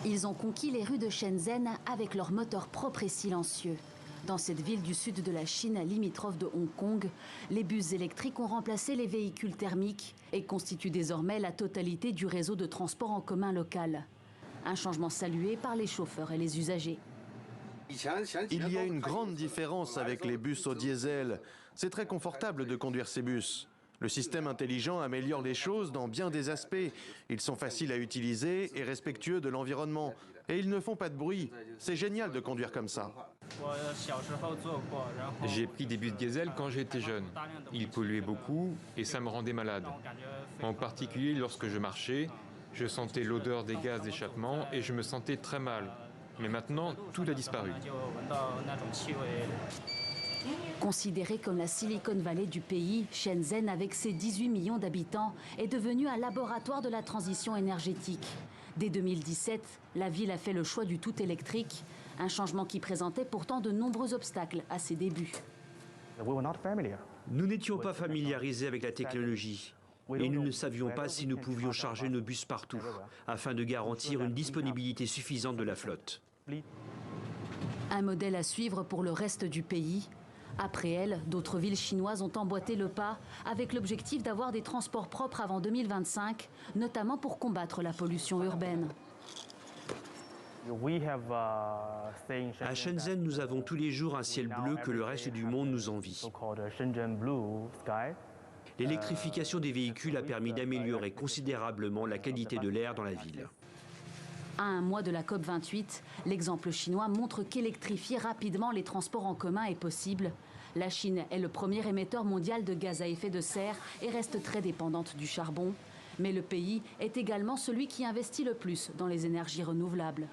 Ils ont conquis les rues de Shenzhen avec leur moteur propre et silencieux. Dans cette ville du sud de la Chine, limitrophe de Hong Kong, les bus électriques ont remplacé les véhicules thermiques et constituent désormais la totalité du réseau de transport en commun local. Un changement salué par les chauffeurs et les usagers. Il y a une grande différence avec les bus au diesel. C'est très confortable de conduire ces bus. Le système intelligent améliore les choses dans bien des aspects. Ils sont faciles à utiliser et respectueux de l'environnement. Et ils ne font pas de bruit. C'est génial de conduire comme ça. J'ai pris des bus diesel quand j'étais jeune. Ils polluaient beaucoup et ça me rendait malade. En particulier lorsque je marchais, je sentais l'odeur des gaz d'échappement et je me sentais très mal. Mais maintenant, tout a disparu. Considérée comme la Silicon Valley du pays, Shenzhen, avec ses 18 millions d'habitants, est devenue un laboratoire de la transition énergétique. Dès 2017, la ville a fait le choix du tout électrique, un changement qui présentait pourtant de nombreux obstacles à ses débuts. Nous n'étions pas familiarisés avec la technologie et nous ne savions pas si nous pouvions charger nos bus partout, afin de garantir une disponibilité suffisante de la flotte. Un modèle à suivre pour le reste du pays. Après elle, d'autres villes chinoises ont emboîté le pas avec l'objectif d'avoir des transports propres avant 2025, notamment pour combattre la pollution urbaine. À Shenzhen, nous avons tous les jours un ciel bleu que le reste du monde nous envie. L'électrification des véhicules a permis d'améliorer considérablement la qualité de l'air dans la ville. À un mois de la COP28, l'exemple chinois montre qu'électrifier rapidement les transports en commun est possible. La Chine est le premier émetteur mondial de gaz à effet de serre et reste très dépendante du charbon. Mais le pays est également celui qui investit le plus dans les énergies renouvelables.